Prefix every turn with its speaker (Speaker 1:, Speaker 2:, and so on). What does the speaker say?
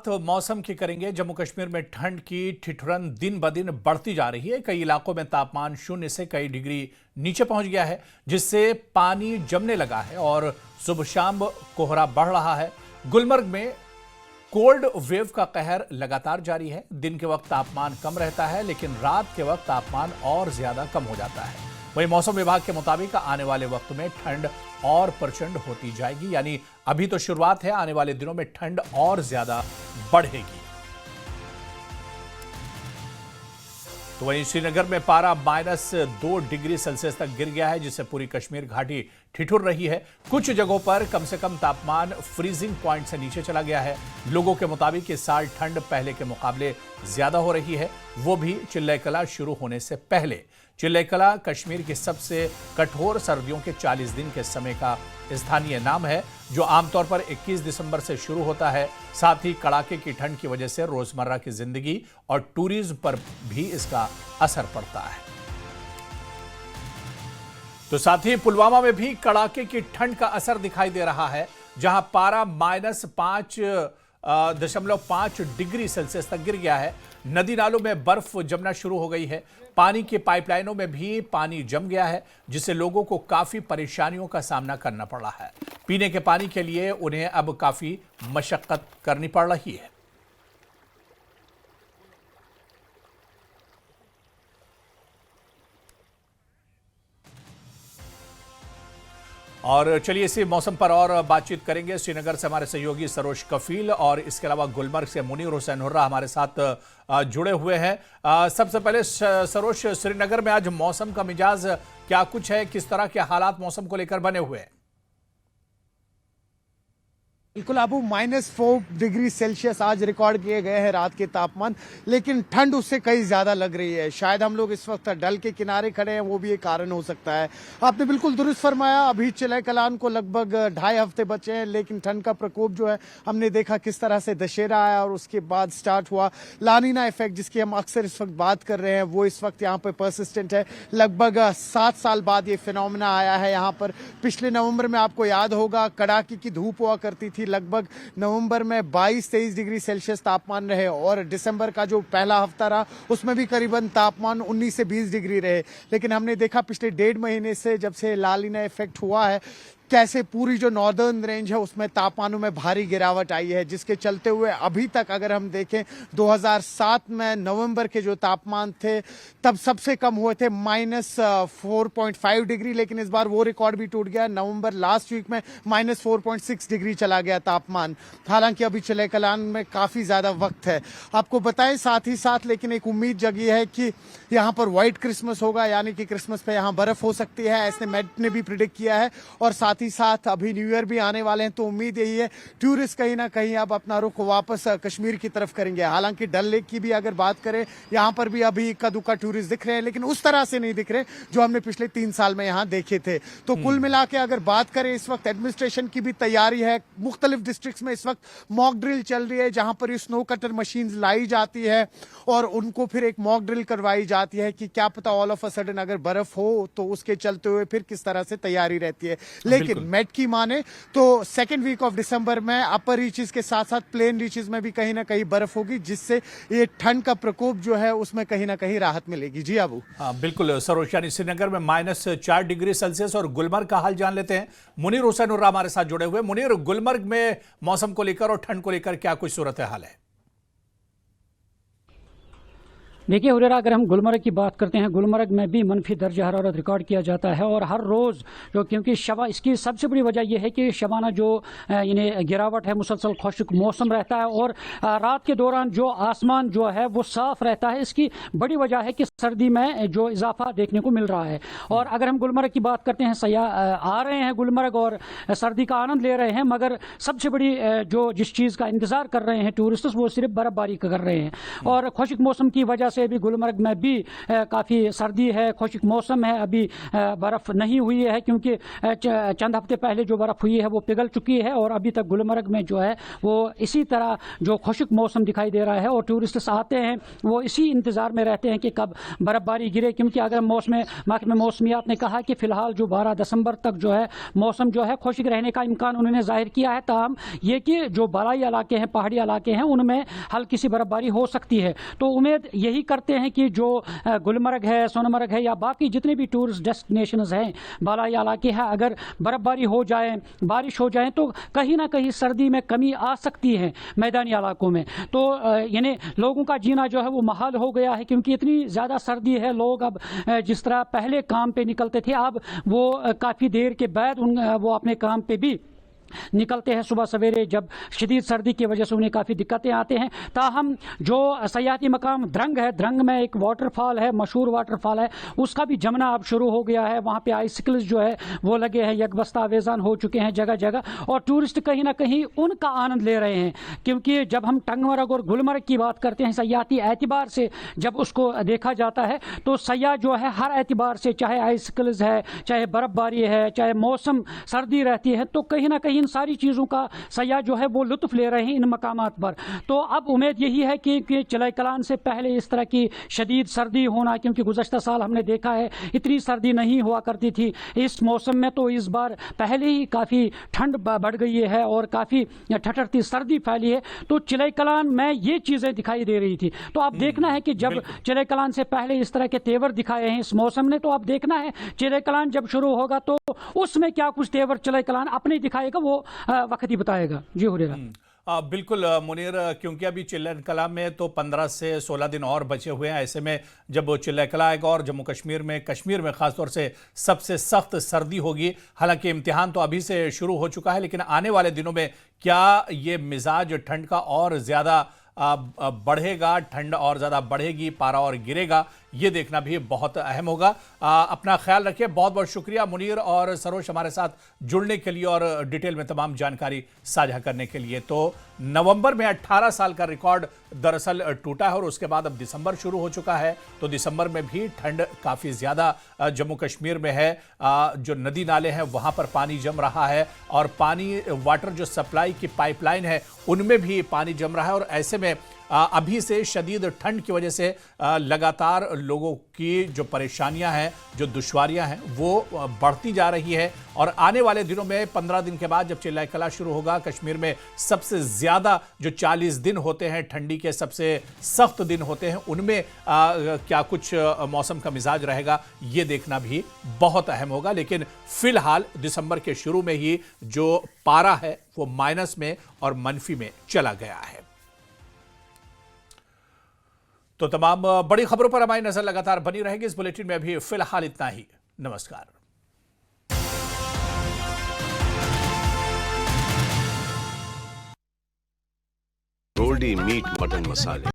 Speaker 1: बात मौसम की करेंगे। जम्मू कश्मीर में ठंड की ठिठुरन दिन ब दिन बढ़ती जा रही है। कई इलाकों में तापमान 0 से कई डिग्री नीचे पहुंच गया है, जिससे पानी जमने लगा है और सुबह शाम कोहरा बढ़ रहा है। गुलमर्ग में कोल्ड वेव का कहर लगातार जारी है। दिन के वक्त तापमान कम रहता है, लेकिन रात के वक्त तापमान और ज्यादा कम हो जाता है। वहीं मौसम विभाग के मुताबिक आने वाले वक्त में ठंड और प्रचंड होती जाएगी, यानी अभी तो शुरुआत है, आने वाले दिनों में ठंड और ज्यादा बढ़ेगी। तो वहीं श्रीनगर में पारा -2 डिग्री सेल्सियस तक गिर गया है, जिससे पूरी कश्मीर घाटी ठिठुर रही है। कुछ जगहों पर कम से कम तापमान फ्रीजिंग पॉइंट से नीचे चला गया है। लोगों के मुताबिक इस साल ठंड पहले के मुकाबले ज्यादा हो रही है, वो भी चिल्लैकला शुरू होने से पहले। चिल्लैकला कश्मीर की सबसे कठोर सर्दियों के 40 दिन के समय का स्थानीय नाम है, जो आमतौर पर 21 दिसंबर से शुरू होता है। साथ ही कड़ाके की ठंड की वजह से रोजमर्रा की जिंदगी और टूरिज्म पर भी इसका असर पड़ता है। तो साथ ही पुलवामा में भी कड़ाके की ठंड का असर दिखाई दे रहा है, जहां पारा -5.5 डिग्री सेल्सियस तक गिर गया है। नदी नालों में बर्फ जमना शुरू हो गई है। पानी की पाइपलाइनों में भी पानी जम गया है, जिससे लोगों को काफी परेशानियों का सामना करना पड़ रहा है। पीने के पानी के लिए उन्हें अब काफी मशक्कत करनी पड़ रही है। और चलिए इसी मौसम पर और बातचीत करेंगे। श्रीनगर से हमारे सहयोगी सरोज कफील और इसके अलावा गुलमर्ग से मुनीर हुसैन हुर्रा हमारे साथ जुड़े हुए हैं। सबसे पहले सरोज, श्रीनगर में आज मौसम का मिजाज क्या कुछ है, किस तरह के हालात मौसम को लेकर बने हुए हैं?
Speaker 2: बिल्कुल अबू, -4 डिग्री सेल्सियस आज रिकॉर्ड किए गए हैं रात के तापमान, लेकिन ठंड उससे कई ज्यादा लग रही है। शायद हम लोग इस वक्त डल के किनारे खड़े हैं, वो भी एक कारण हो सकता है। आपने बिल्कुल दुरुस्त फरमाया। अभी चिल्लैकलान को लगभग 2.5 हफ्ते बचे हैं, लेकिन ठंड का प्रकोप जो है हमने देखा किस तरह से दशहरा आया और उसके बाद स्टार्ट हुआ लानीना इफेक्ट, जिसकी हम अक्सर इस वक्त बात कर रहे हैं, वो इस वक्त यहाँ पर परसिस्टेंट है। लगभग 7 साल बाद ये फिनोमेना आया है यहाँ पर। पिछले नवंबर में आपको याद होगा कड़ाके की धूप हुआ करती थी। लगभग नवंबर में 22-23 डिग्री सेल्सियस तापमान रहे और दिसंबर का जो पहला हफ्ता रहा उसमें भी करीबन तापमान 19 से 20 डिग्री रहे। लेकिन हमने देखा पिछले 1.5 महीने से जब से लानीना इफेक्ट हुआ है, कैसे पूरी जो नॉर्दर्न रेंज है उसमें तापमानों में भारी गिरावट आई है, जिसके चलते हुए अभी तक अगर हम देखें 2007 में नवंबर के जो तापमान थे तब सबसे कम हुए थे -4.5 डिग्री, लेकिन इस बार वो रिकॉर्ड भी टूट गया। नवंबर लास्ट वीक में -4.6 डिग्री चला गया तापमान। हालांकि अभी चिल्लैकलान में काफी ज्यादा वक्त है आपको बताएं। साथ ही साथ लेकिन एक उम्मीद जगी है कि यहाँ पर व्हाइट क्रिसमस होगा, यानी कि क्रिसमस पे यहाँ बर्फ हो सकती है, ऐसे मेट ने भी प्रिडिक्ट किया है। और साथ ही साथ अभी न्यू ईयर भी आने वाले हैं, तो उम्मीद यही है टूरिस्ट कहीं ना कहीं अब अपना रुख वापस कश्मीर की तरफ करेंगे। हालांकि डल लेक की भी अगर बात करें, यहाँ पर भी अभी इक्का दुक्का टूरिस्ट दिख रहे हैं, लेकिन उस तरह से नहीं दिख रहे जो हमने पिछले 3 साल में यहाँ देखे थे। तो कुल मिला के अगर बात करें, इस वक्त एडमिनिस्ट्रेशन की भी तैयारी है। मुख्तलिफ डिस्ट्रिक्ट्स में इस वक्त मॉक ड्रिल चल रही है, जहां पर स्नो कटर मशीन लाई जाती है और उनको फिर एक मॉक ड्रिल करवाई जाती है कि क्या पता ऑल ऑफ अ सडन अगर बर्फ हो तो उसके चलते हुए फिर किस तरह से तैयारी रहती है। लेकिन मेट की माने तो सेकेंड वीक ऑफ दिसंबर में अपर रीचेस के साथ साथ प्लेन रीचेस में भी कहीं ना कहीं बर्फ होगी, जिससे ये ठंड का प्रकोप जो है उसमें कहीं ना कहीं राहत मिलेगी। जी अबू।
Speaker 1: बिल्कुल सरोज, यानी श्रीनगर में -4 डिग्री सेल्सियस। और गुलमर्ग का हाल जान लेते हैं। मुनीर हुसैन हुर्रा हमारे साथ जुड़े हुए। मुनीर, गुलमर्ग में मौसम को लेकर और ठंड को लेकर क्या कुछ सूरत हाल है?
Speaker 3: देखिए हुर्रा, अगर हम गुलमर्ग की बात करते हैं, गुलमर्ग में भी मनफी दर्जा हरारत रिकॉर्ड किया जाता है और हर रोज़ जो, क्योंकि इसकी सबसे बड़ी वजह यह है कि शबाना जो इन्हें गिरावट है, मुसलसल खुश्क मौसम रहता है और रात के दौरान जो आसमान जो है वो साफ रहता है। इसकी बड़ी वजह है कि सर्दी में जो इजाफा देखने को मिल रहा है। और अगर हम गुलमर्ग की बात करते हैं, सयाह आ रहे हैं गुलमर्ग और सर्दी का आनंद ले रहे हैं, मगर सबसे बड़ी जो जिस चीज़ का इंतजार कर रहे हैं टूरिस्ट, वो सिर्फ बर्फबारी कर रहे हैं। और खुश्क मौसम की वजह से अभी गुलमर्ग में भी काफ़ी सर्दी है, खुश्क मौसम है, अभी बर्फ़ नहीं हुई है क्योंकि चंद हफ्ते पहले जो बर्फ़ हुई है वो पिघल चुकी है और अभी तक गुलमर्ग में जो है वो इसी तरह जो खुश्क मौसम दिखाई दे रहा है और टूरिस्ट्स आते हैं वो इसी इंतज़ार में रहते हैं कि कब बर्फ़बारी गिरे, क्योंकि अगर महकमे मौसमियात ने कहा कि फ़िलहाल जो 12 दिसंबर तक जो है मौसम जो है खुश्क रहने का इम्कान उन्होंने जाहिर किया है, ताहम ये कि जो बलाई इलाके हैं, पहाड़ी इलाके हैं, उनमें हल्की सी बर्फ़बारी हो सकती है। तो उम्मीद यही करते हैं कि जो गुलमर्ग है, सोनमर्ग है या बाकी जितने भी टूरिस्ट डेस्टिनेशंस हैं, बालाई इलाके हैं, अगर बर्फ़बारी हो जाए, बारिश हो जाए तो कहीं ना कहीं सर्दी में कमी आ सकती है मैदानी इलाकों में। तो यानी लोगों का जीना जो है वो महाल हो गया है क्योंकि इतनी ज़्यादा सर्दी है। लोग अब जिस तरह पहले काम पे निकलते थे, अब वो काफ़ी देर के बाद वो अपने काम पे भी निकलते हैं सुबह सवेरे, जब शदीद सर्दी की वजह से उन्हें काफ़ी दिक्कतें आते हैं। ताहम जो सयाहती मकाम द्रंग है, द्रंग में एक वाटरफॉल है, मशहूर वाटरफॉल है, उसका भी जमना अब शुरू हो गया है। वहाँ पे आइसिकल्स जो है वो लगे हैं, यकबस्ता आवेजान हो चुके हैं जगह जगह, और टूरिस्ट कहीं ना कहीं उनका आनंद ले रहे हैं। क्योंकि जब हम टंगमर्ग और गुलमर्ग की बात करते हैं सयाहती एतबार से, जब उसको देखा जाता है तो सयाह जो है हर एतबार से, चाहे आइसिकल्स है, चाहे बर्फ़बारी है, चाहे मौसम सर्दी रहती है, तो कहीं ना कहीं इन सारी चीज़ों का सयाह जो है वो लुत्फ़ ले रहे हैं इन मकामात पर। तो अब उम्मीद यही है कि चिलाई कलान से पहले इस तरह की शदीद सर्दी होना, क्योंकि गुज़श्ता साल हमने देखा है इतनी सर्दी नहीं हुआ करती थी इस मौसम में, तो इस बार पहले ही काफ़ी ठंड बढ़ गई है और काफ़ी ठठरती सर्दी फैली है। तो चिलाई कलान में ये चीज़ें दिखाई दे रही थी। तो अब देखना है कि जब चिलाई कलान से पहले इस तरह के तेवर दिखाए हैं इस मौसम ने, तो अब देखना है चिलाई कलान जब शुरू होगा तो उसमें क्या कुछ तेवर चिलाई कलान अपने दिखाएगा, वो वक्त ही बताएगा। जी हुरेरा।
Speaker 1: बिल्कुल मुनीर, क्योंकि अभी चिल्ला कला में तो 15 से 16 दिन और बचे हुए हैं। ऐसे में जब वो चिल्ला कला आएगा और जम्मू कश्मीर में खासतौर से सबसे सख्त सर्दी होगी। हालांकि इम्तिहान तो अभी से शुरू हो चुका है, लेकिन आने वाले दिनों में क्या ये मिजाज ठंड का और ज़्यादा बढ़ेगा, ठंड और ज़्यादा बढ़ेगी, पारा और गिरेगा, ये देखना भी बहुत अहम होगा। अपना ख्याल रखिए। बहुत बहुत शुक्रिया मुनीर और सरोज हमारे साथ जुड़ने के लिए और डिटेल में तमाम जानकारी साझा करने के लिए। तो नवंबर में 18 साल का रिकॉर्ड दरअसल टूटा है और उसके बाद अब दिसंबर शुरू हो चुका है, तो दिसंबर में भी ठंड काफ़ी ज़्यादा जम्मू कश्मीर में है। जो नदी नाले हैं वहाँ पर पानी जम रहा है और पानी वाटर जो सप्लाई की पाइपलाइन है उनमें भी पानी जम रहा है, और ऐसे में अभी से शदीद ठंड की वजह से लगातार लोगों की जो परेशानियां हैं, जो दुश्वारियां हैं, वो बढ़ती जा रही है। और आने वाले दिनों में 15 दिन के बाद जब चिल्लाई कला शुरू होगा, कश्मीर में सबसे ज़्यादा जो 40 दिन होते हैं, ठंडी के सबसे सख्त दिन होते हैं, उनमें क्या कुछ मौसम का मिजाज रहेगा, ये देखना भी बहुत अहम होगा। लेकिन फिलहाल दिसंबर के शुरू में ही जो पारा है वो माइनस में और मनफी में चला गया है। तो तमाम बड़ी खबरों पर हमारी नजर लगातार बनी रहेगी इस बुलेटिन में। अभी फिलहाल इतना ही। नमस्कार।
Speaker 4: गोल्डी मीट मटन मसाले।